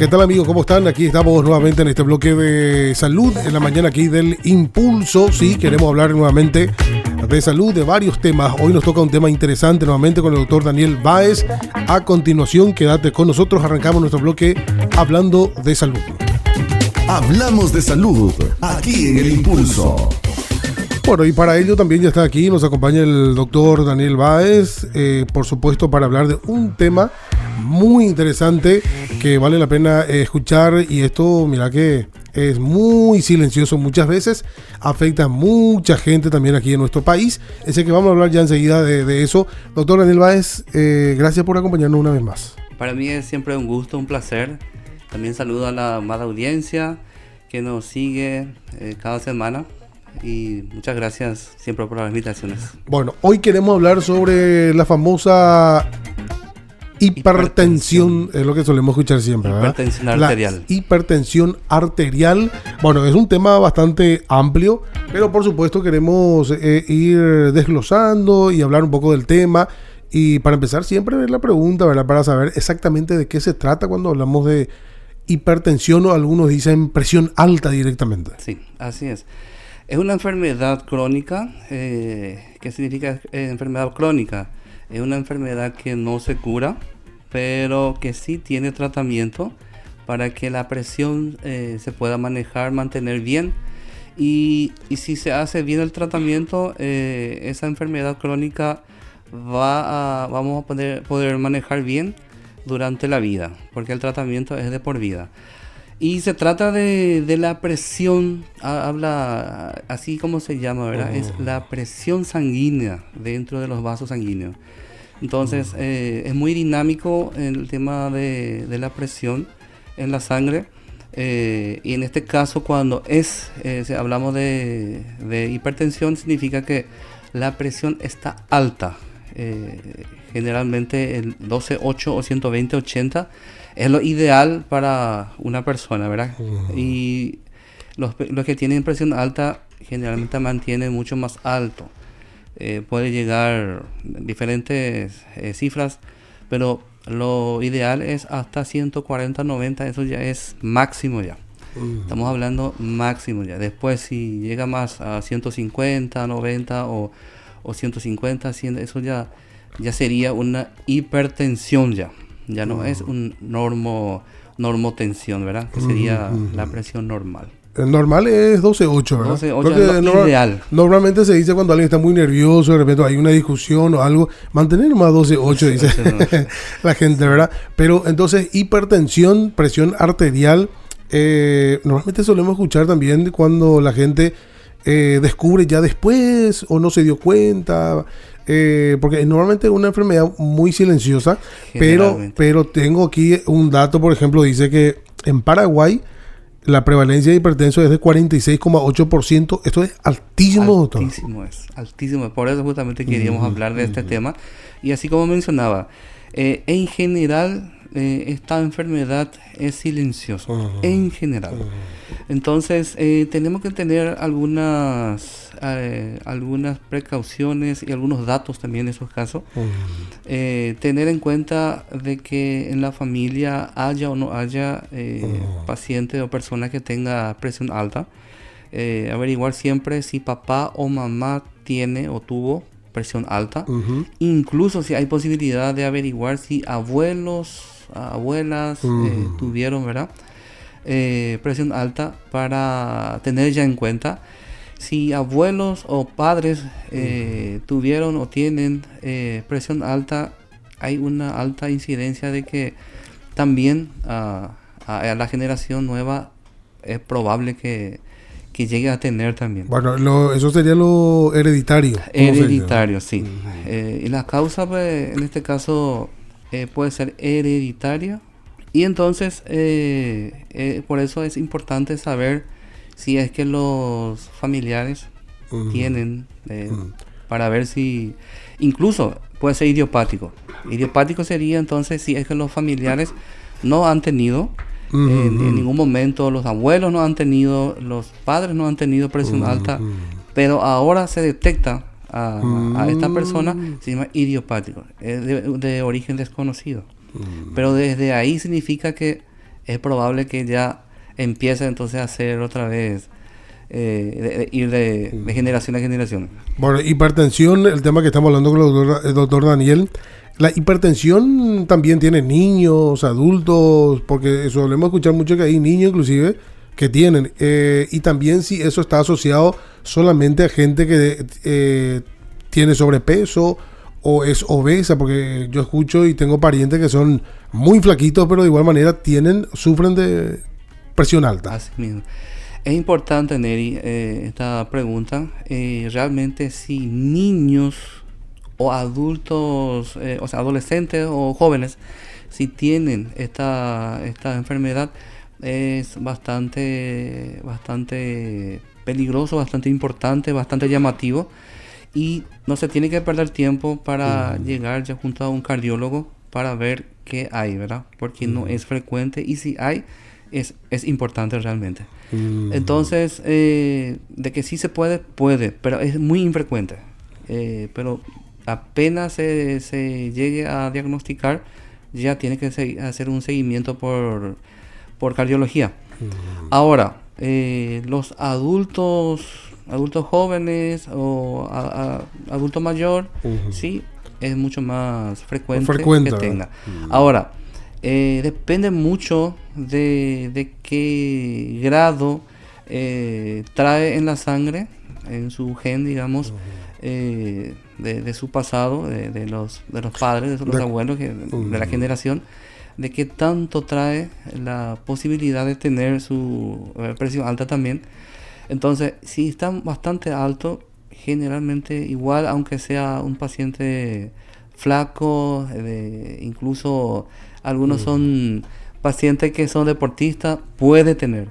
¿qué tal amigos? ¿Cómo están? Aquí estamos nuevamente en este bloque de salud, en la mañana aquí del Impulso. Sí, queremos hablar nuevamente de salud, de varios temas. Hoy nos toca un tema interesante nuevamente con el doctor Daniel Báez. A continuación, quédate con nosotros, arrancamos nuestro bloque hablando de salud. Hablamos de salud, aquí en el Impulso. Bueno, y para ello también ya está aquí, nos acompaña el doctor Daniel Báez, por supuesto, para hablar de un tema muy interesante que vale la pena escuchar. Y esto, mira que es muy silencioso muchas veces, afecta a mucha gente también aquí en nuestro país. Así que vamos a hablar ya enseguida de eso. Doctor Daniel Báez, gracias por acompañarnos una vez más. Para mí es siempre un gusto, un placer. También saludo a la amada audiencia que nos sigue cada semana. Y muchas gracias siempre por las invitaciones. Bueno, hoy queremos hablar sobre la famosa hipertensión, es lo que solemos escuchar siempre, ¿verdad? Hipertensión arterial. La hipertensión arterial. Bueno, es un tema bastante amplio, pero por supuesto queremos ir desglosando y hablar un poco del tema. Y para empezar siempre la pregunta, ¿verdad? Para saber exactamente de qué se trata cuando hablamos de hipertensión, o algunos dicen presión alta directamente. Sí, así es. Es una enfermedad crónica. ¿Qué significa enfermedad crónica? Es una enfermedad que no se cura, pero que sí tiene tratamiento para que la presión se pueda manejar, mantener bien. Y si se hace bien el tratamiento, esa enfermedad crónica vamos a poder manejar bien durante la vida, porque el tratamiento es de por vida. Y se trata de la presión, habla así como se llama, ¿verdad? Es la presión sanguínea dentro de los vasos sanguíneos. Entonces, es muy dinámico el tema de la presión en la sangre. Y en este caso, cuando si hablamos de hipertensión, significa que la presión está alta. Generalmente el 12/8 o 120/80 es lo ideal para una persona, ¿verdad? Y los que tienen presión alta generalmente mantienen mucho más alto. Puede llegar diferentes cifras, pero lo ideal es hasta 140/90, eso ya es máximo ya. Estamos hablando máximo ya. Después si llega más a 150/90 o 150/100, eso ya sería una hipertensión ya. Ya no es un normotensión, ¿verdad? Que sería la presión normal. El normal es 12/8, ¿verdad? 12/8 es lo ideal. Normalmente se dice cuando alguien está muy nervioso, de repente hay una discusión o algo, mantener más 12/8, dice la gente, ¿verdad? Pero entonces, hipertensión, presión arterial, normalmente solemos escuchar también cuando la gente descubre ya después o no se dio cuenta. Porque normalmente es una enfermedad muy silenciosa, pero tengo aquí un dato, por ejemplo, dice que en Paraguay la prevalencia de hipertensos es de 46,8%. Esto es altísimo, doctor. Altísimo. Por eso justamente queríamos hablar de este tema. Y así como mencionaba, en general esta enfermedad es silenciosa, en general. Entonces tenemos que tener algunas precauciones y algunos datos también en esos casos. Tener en cuenta de que en la familia haya o no haya paciente o persona que tenga presión alta. Averiguar siempre si papá o mamá tiene o tuvo presión alta. Incluso si hay posibilidad de averiguar si abuelos, abuelas tuvieron, ¿verdad? Presión alta, para tener ya en cuenta si abuelos o padres tuvieron o tienen presión alta. Hay una alta incidencia de que también a la generación nueva es probable que llegue a tener también. Bueno, eso sería lo hereditario. Hereditario, sí. Y la causa, pues, en este caso puede ser hereditaria. Y entonces, por eso es importante saber si es que los familiares tienen, para ver si, incluso puede ser idiopático. Idiopático sería entonces si es que los familiares no han tenido, en ningún momento los abuelos no han tenido, los padres no han tenido presión alta, pero ahora se detecta a esta persona, se llama idiopático, de origen desconocido. Pero desde ahí significa que es probable que ya empiece entonces a hacer otra vez, ir de generación a generación. Bueno, hipertensión, el tema que estamos hablando con el doctor Daniel. La hipertensión también tiene niños, adultos, porque solemos escuchar mucho que hay niños inclusive que tienen. Y también si eso está asociado solamente a gente que tiene sobrepeso o es obesa, porque yo escucho y tengo parientes que son muy flaquitos, pero de igual manera sufren de presión alta. Así mismo. Es importante, Neri, esta pregunta. Realmente si niños o adultos, o sea, adolescentes o jóvenes, si tienen esta enfermedad, es bastante peligroso, bastante importante, bastante llamativo, y no se tiene que perder tiempo para llegar ya junto a un cardiólogo para ver qué hay, ¿verdad? Porque no es frecuente, y si hay, es importante realmente. Entonces, de que sí se puede, pero es muy infrecuente. Pero apenas se llegue a diagnosticar, ya tiene que hacer un seguimiento por cardiología. Ahora, los adultos jóvenes o adulto mayor, sí, es mucho más frecuente que tenga. Ahora, depende mucho de qué grado trae en la sangre, en su gen, digamos, de su pasado, de los padres, de los abuelos, de la generación, de qué tanto trae la posibilidad de tener su presión alta también. Entonces, si está bastante alto, generalmente igual, aunque sea un paciente flaco, incluso algunos son pacientes que son deportistas, puede tener.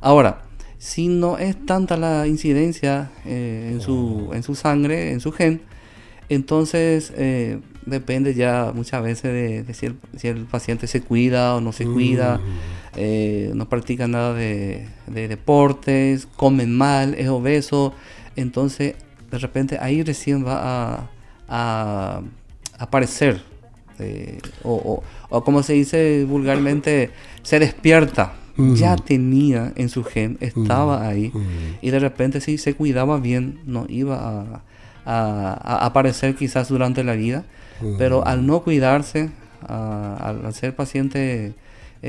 Ahora, si no es tanta la incidencia en su sangre, en su gen, entonces depende ya muchas veces de si el paciente se cuida o no se cuida, no practica nada de deportes, come mal, es obeso. Entonces de repente ahí recién va a aparecer, o como se dice vulgarmente, se despierta. Ya tenía en su gen, estaba ahí, y de repente si se cuidaba bien no iba a aparecer quizás durante la vida, pero al no cuidarse, al ser paciente,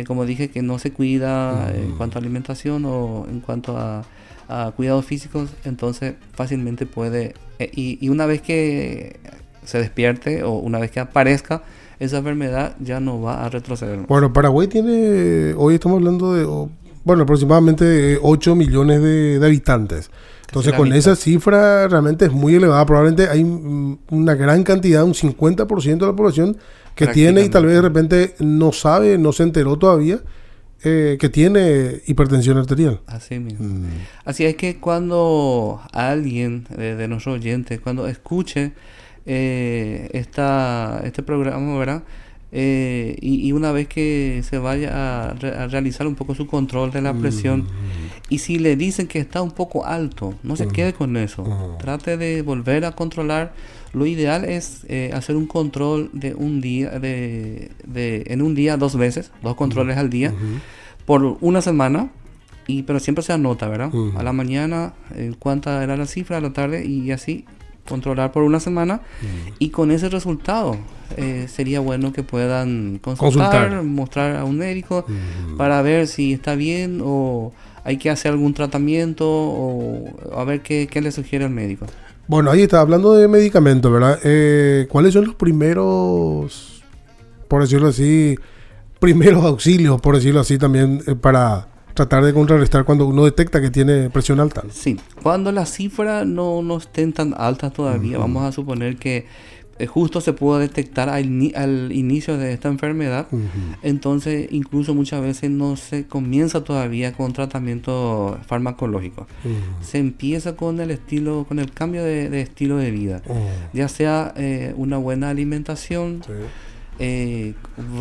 como dije, que no se cuida en cuanto a alimentación o en cuanto a cuidados físicos, entonces fácilmente puede, y una vez que se despierte o una vez que aparezca esa enfermedad, ya no va a retroceder. Bueno, Paraguay tiene, hoy estamos hablando de, aproximadamente 8 millones de habitantes. Entonces, con esa cifra realmente es muy elevada. Probablemente hay una gran cantidad, un 50% de la población que tiene, y tal vez de repente no sabe, no se enteró todavía que tiene hipertensión arterial. Así mismo. Así es que cuando alguien de nuestros oyentes, cuando escuche este programa, ¿verdad? Y una vez que se vaya a realizar un poco su control de la presión, y si le dicen que está un poco alto, no se quede con eso. Trate de volver a controlar. Lo ideal es hacer un control de un día, en un día 2 veces, 2 controles al día, por una semana, pero siempre se anota, ¿verdad? A la mañana cuánta era la cifra, a la tarde, y así controlar por una semana, y con ese resultado sería bueno que puedan consultar, mostrar a un médico para ver si está bien o hay que hacer algún tratamiento, o a ver qué le sugiere el médico. Bueno, ahí está, hablando de medicamentos, ¿verdad? ¿Cuáles son los primeros, por decirlo así, primeros auxilios, por decirlo así también, para tratar de contrarrestar cuando uno detecta que tiene presión alta? Sí, cuando las cifras no estén tan altas todavía, vamos a suponer que justo se pudo detectar al inicio de esta enfermedad, entonces incluso muchas veces no se comienza todavía con tratamiento farmacológico. Se empieza con el cambio de estilo de vida, ya sea una buena alimentación,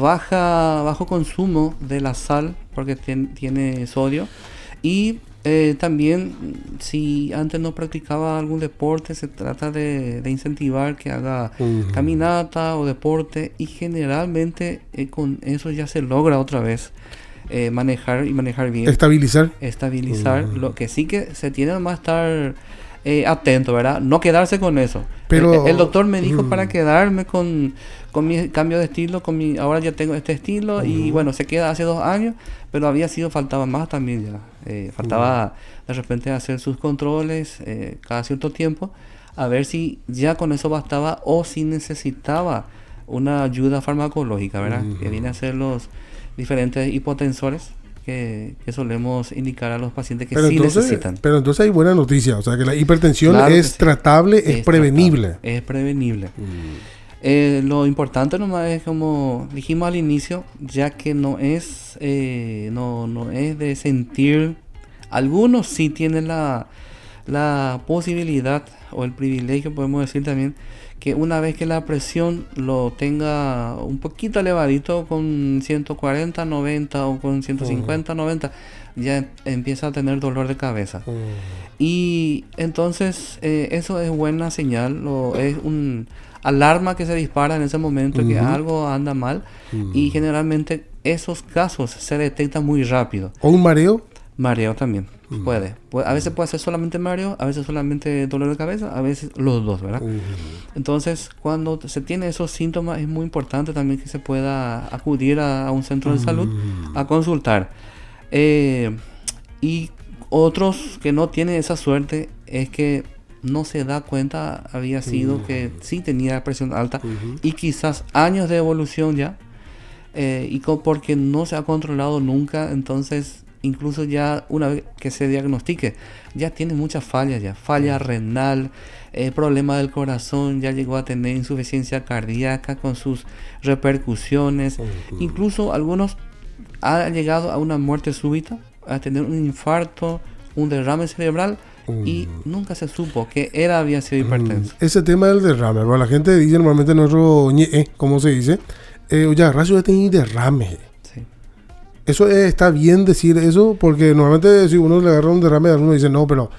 bajo consumo de la sal, porque tiene sodio, y también si antes no practicaba algún deporte, se trata de incentivar que haga caminata o deporte, y generalmente con eso ya se logra otra vez manejar bien. Estabilizar. Lo que sí que se tiene más estar atento, ¿verdad? No quedarse con eso. Pero El doctor me dijo para quedarme con mi cambio de estilo, ahora ya tengo este estilo y bueno, se queda hace 2 años, pero faltaba más también ya. Faltaba de repente hacer sus controles cada cierto tiempo, a ver si ya con eso bastaba o si necesitaba una ayuda farmacológica, ¿verdad? Que viene a ser los diferentes hipotensores que solemos indicar a los pacientes que necesitan. Pero entonces hay buena noticia, o sea que la hipertensión Claro es tratable, es prevenible. Es prevenible. Lo importante nomás es, como dijimos al inicio, ya que no es de sentir. Algunos sí tienen la posibilidad o el privilegio, podemos decir también, que una vez que la presión lo tenga un poquito elevadito con 140, 90 o con 150, 90, ya empieza a tener dolor de cabeza. Y entonces eso es buena señal, es un alarma que se dispara en ese momento, que algo anda mal, y generalmente esos casos se detectan muy rápido. ¿O un mareo? Mareo también puede. A veces puede ser solamente mareo, a veces solamente dolor de cabeza, a veces los dos, ¿verdad? Entonces, cuando se tiene esos síntomas, es muy importante también que se pueda acudir a un centro de salud a consultar. Y otros que no tienen esa suerte es que no se da cuenta, había sido que sí tenía presión alta y quizás años de evolución ya, porque no se ha controlado nunca, entonces incluso ya una vez que se diagnostique, ya tiene muchas fallas, falla renal, problema del corazón, ya llegó a tener insuficiencia cardíaca con sus repercusiones, incluso algunos han llegado a una muerte súbita, a tener un infarto, un derrame cerebral, y nunca se supo que había sido hipertenso. Ese tema del derrame, bueno, la gente dice normalmente nuestro ¿cómo se dice? Oye, Racio ya tenía derrame. ¿Eso está bien decir eso? Porque normalmente si uno le agarra un derrame, uno dice, no, pero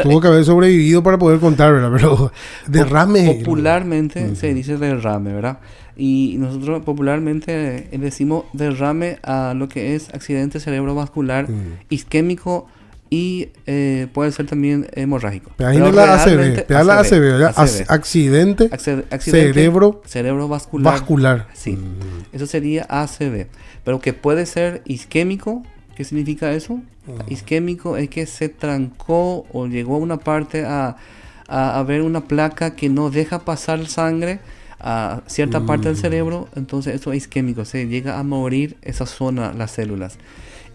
tuvo que haber sobrevivido para poder contar, ¿verdad? Pero derrame. Popularmente se dice derrame, ¿verdad? Y nosotros popularmente decimos derrame a lo que es accidente cerebrovascular isquémico y puede ser también hemorrágico. Pero la ACV, accidente cerebrovascular. Sí, eso sería ACV. Pero que puede ser isquémico. ¿Qué significa eso? Isquémico es que se trancó o llegó a una parte a haber una placa que no deja pasar sangre a cierta parte del cerebro. Entonces eso es isquémico, se llega a morir esa zona, las células.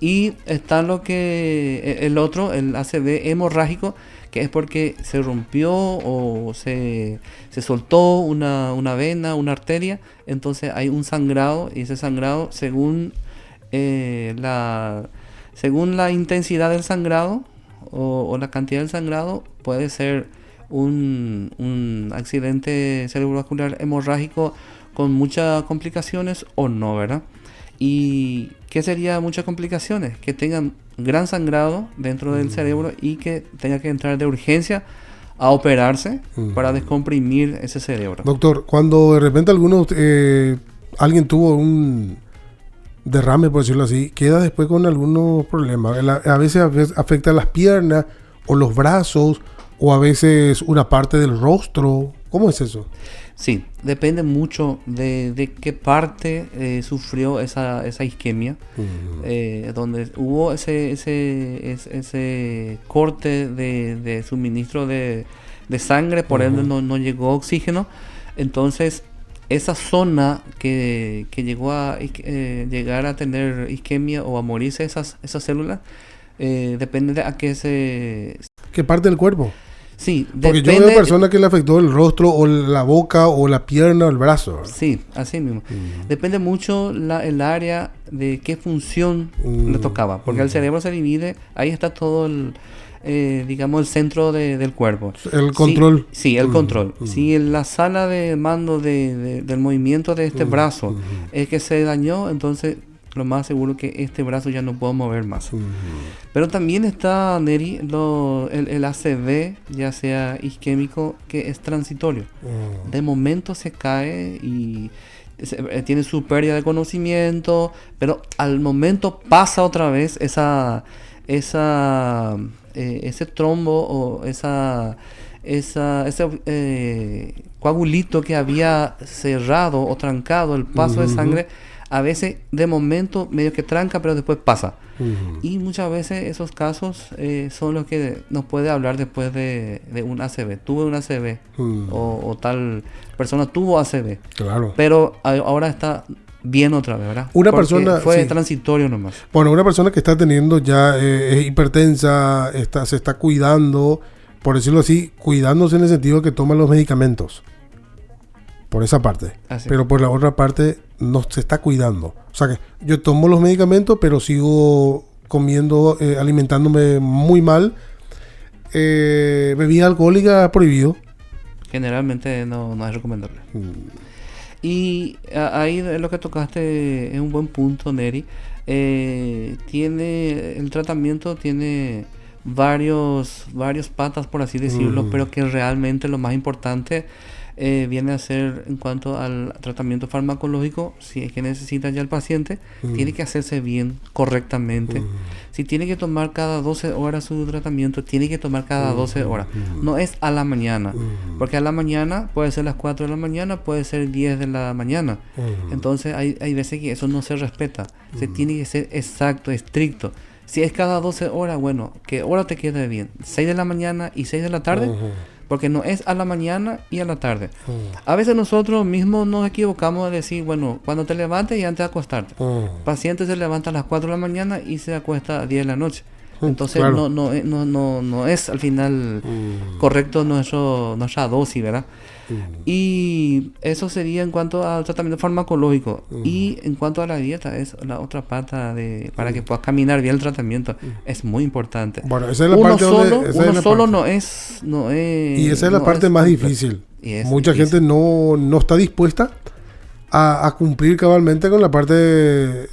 Y está lo que el otro, el ACV hemorrágico, que es porque se rompió o se soltó una vena, una arteria, entonces hay un sangrado, y ese sangrado según la intensidad del sangrado o la cantidad del sangrado puede ser un accidente cerebrovascular hemorrágico con muchas complicaciones o no, ¿verdad? ¿Y qué sería muchas complicaciones? Que tengan gran sangrado dentro del cerebro y que tenga que entrar de urgencia a operarse para descomprimir ese cerebro. Doctor, cuando de repente alguien tuvo un derrame, por decirlo así, queda después con algunos problemas. A veces afecta las piernas o los brazos o a veces una parte del rostro. ¿Cómo es eso? Sí, depende mucho de qué parte sufrió esa isquemia, donde hubo ese corte de suministro de sangre, por ende no llegó oxígeno. Entonces, esa zona que llegó a llegar a tener isquemia o a morirse esas células, depende de a qué parte del cuerpo. Sí, porque yo veo personas que le afectó el rostro o la boca o la pierna o el brazo, ¿verdad? Sí, así mismo. Depende mucho el área de qué función le tocaba, porque el cerebro se divide, ahí está todo el centro del cuerpo. El control. Sí, el control. Si en la sala de mando del movimiento de este brazo es que se dañó, entonces lo más seguro que este brazo ya no puedo mover más. Pero también está, Neri, el ACV, ya sea isquémico, que es transitorio. De momento se cae y tiene su pérdida de conocimiento, pero al momento pasa otra vez ese trombo o ese coagulito que había cerrado o trancado el paso de sangre. A veces de momento medio que tranca, pero después pasa. Y muchas veces esos casos son los que nos puede hablar después de un ACV. Tuve un ACV o tal persona tuvo ACV. Claro. Pero ahora está bien otra vez, ¿verdad? Una Porque persona fue sí. transitorio nomás. Bueno, una persona que está teniendo ya es hipertensa, se está cuidando, por decirlo así, cuidándose en el sentido de que toma los medicamentos. Por esa parte. Así. Pero por la otra parte no se está cuidando. O sea que yo tomo los medicamentos, pero sigo comiendo, alimentándome muy mal. Bebida alcohólica prohibido. Generalmente no es recomendable. Y ahí lo que tocaste es un buen punto, Neri. El tratamiento tiene varios patas, por así decirlo, pero que realmente lo más importante viene a ser en cuanto al tratamiento farmacológico. Si es que necesita ya el paciente, tiene que hacerse bien, correctamente. Si tiene que tomar cada 12 horas su tratamiento, tiene que tomar cada 12 horas. No es a la mañana, porque a la mañana puede ser las 4 de la mañana, puede ser 10 de la mañana. Entonces hay veces que eso no se respeta. Se tiene que ser exacto, estricto. Si es cada 12 horas, bueno, ¿qué hora te queda bien? ¿6 de la mañana y 6 de la tarde? Porque no es a la mañana y a la tarde. A veces nosotros mismos nos equivocamos de decir, bueno, cuando te levantes y antes de acostarte. El paciente se levanta a las 4 de la mañana y se acuesta a 10 de la noche. Entonces claro. no es al final correcto nuestra dosis, ¿verdad? Y eso sería en cuanto al tratamiento farmacológico. Y en cuanto a la dieta, es la otra pata para que puedas caminar bien el tratamiento. Es muy importante. Bueno, esa es la parte uno solo no es. Y esa es la parte más difícil. Mucha gente no está dispuesta a cumplir cabalmente con la parte de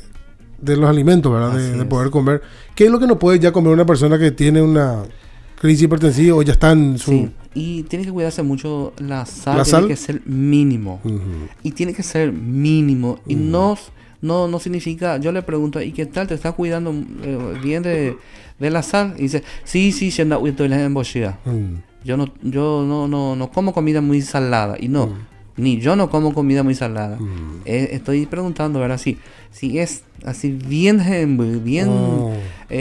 los alimentos, ¿verdad? De poder comer. ¿Qué es lo que no puede ya comer una persona que tiene una crisis hipertensiva o ya está en su... Sí, y tiene que cuidarse mucho la sal. Tiene que ser mínimo. Y tiene que ser mínimo. Y no significa... Yo le pregunto, ¿y qué tal? ¿Te estás cuidando bien de la sal? Y dice, sí, yo no estoy en embocida. Yo no como comida muy salada. Y no, ni yo no como comida muy salada. Estoy preguntando, ¿verdad? Si es así bien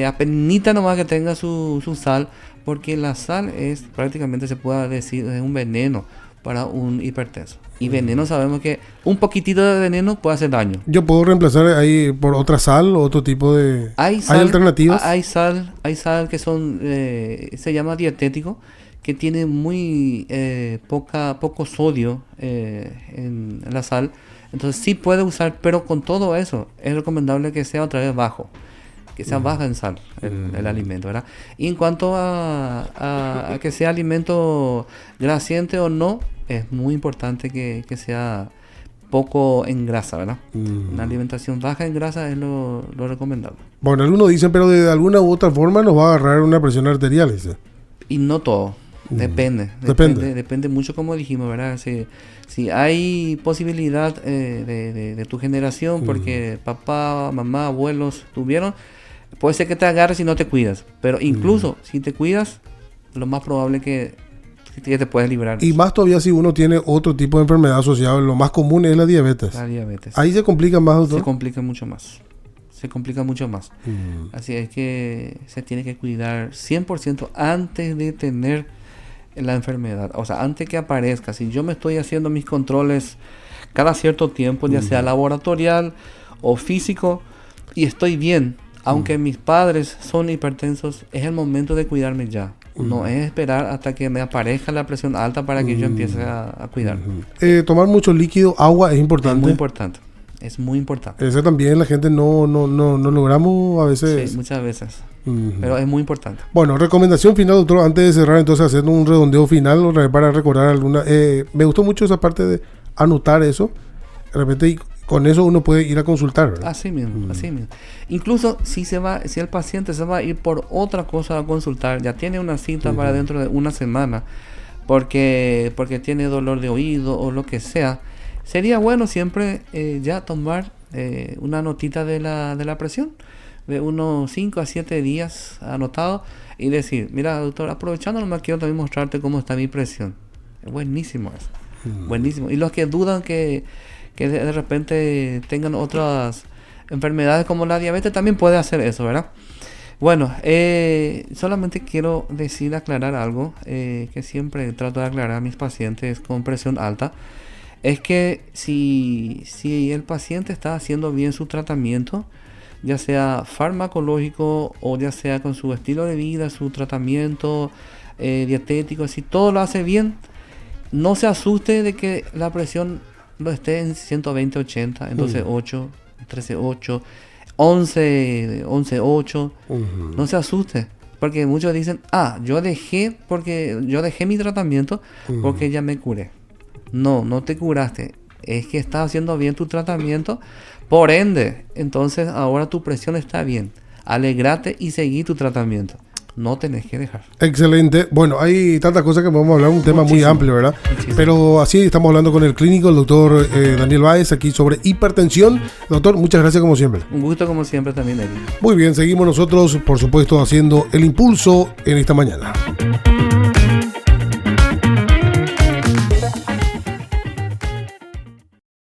apenita nomás que tenga su sal, porque la sal es prácticamente, se puede decir, es un veneno para un hipertenso. Y veneno, sabemos que un poquitito de veneno puede hacer daño. ¿Yo puedo reemplazar ahí por otra sal o otro tipo de... ¿Hay alternativas? Hay sal que son, se llama dietético, que tiene muy poco sodio en la sal. Entonces sí puede usar, pero con todo eso es recomendable que sea otra vez bajo, que sea baja en sal el alimento, ¿verdad? Y en cuanto a que sea alimento grasiente o no, es muy importante que sea poco en grasa, ¿verdad? Una alimentación baja en grasa es lo recomendable. Bueno, algunos dicen, pero de alguna u otra forma nos va a agarrar una presión arterial, dice. Y no todo. Depende mucho, como dijimos, ¿verdad? Si hay posibilidad de tu generación, porque papá, mamá, abuelos tuvieron, puede ser que te agarres si no te cuidas. Pero incluso si te cuidas, lo más probable que te puedes librar. Y más todavía si uno tiene otro tipo de enfermedad asociada, lo más común es la diabetes. Ahí se complica más, doctor. Se complica mucho más. Así es que se tiene que cuidar 100% antes de tener la enfermedad, o sea, antes que aparezca. Si yo me estoy haciendo mis controles cada cierto tiempo, ya sea laboratorial o físico, y estoy bien, aunque mis padres son hipertensos, es el momento de cuidarme ya. No es esperar hasta que me aparezca la presión alta para que yo empiece a cuidar. Tomar mucho líquido, agua es importante. Es muy importante. Eso también la gente no logramos a veces. Sí, muchas veces. Pero es muy importante. Bueno, recomendación final, doctor, antes de cerrar, entonces haciendo un redondeo final otra vez para recordar alguna. Me gustó mucho esa parte de anotar eso. De repente, y con eso uno puede ir a consultar, ¿verdad? Así mismo. Incluso si el paciente se va a ir por otra cosa a consultar, ya tiene una cita para dentro de una semana, porque tiene dolor de oído o lo que sea. sería bueno siempre ya tomar una notita de la presión, de unos 5 a 7 días anotado, y decir, mira doctor, aprovechando nomás quiero también mostrarte cómo está mi presión. Es buenísimo eso, buenísimo. Y los que dudan que de repente tengan otras enfermedades como la diabetes, también puede hacer eso, ¿verdad? Bueno, solamente quiero aclarar algo que siempre trato de aclarar a mis pacientes con presión alta. Es que si el paciente está haciendo bien su tratamiento, ya sea farmacológico o ya sea con su estilo de vida, su tratamiento dietético, si todo lo hace bien, no se asuste de que la presión lo esté en 120-80, entonces 8, 13-8, 11-8, no se asuste, porque muchos dicen, yo dejé mi tratamiento porque ya me curé. No te curaste, es que estás haciendo bien tu tratamiento, por ende, entonces ahora tu presión está bien. Alegrate y seguí tu tratamiento. No tenés que dejar. Excelente. Bueno, hay tantas cosas que podemos hablar, un tema muy amplio, ¿verdad? Muchísimo. Pero así estamos hablando con el clínico, el doctor Daniel Báez, aquí sobre hipertensión. Doctor, muchas gracias como siempre. Un gusto como siempre también, Eric. Muy bien, seguimos nosotros, por supuesto, haciendo el impulso en esta mañana.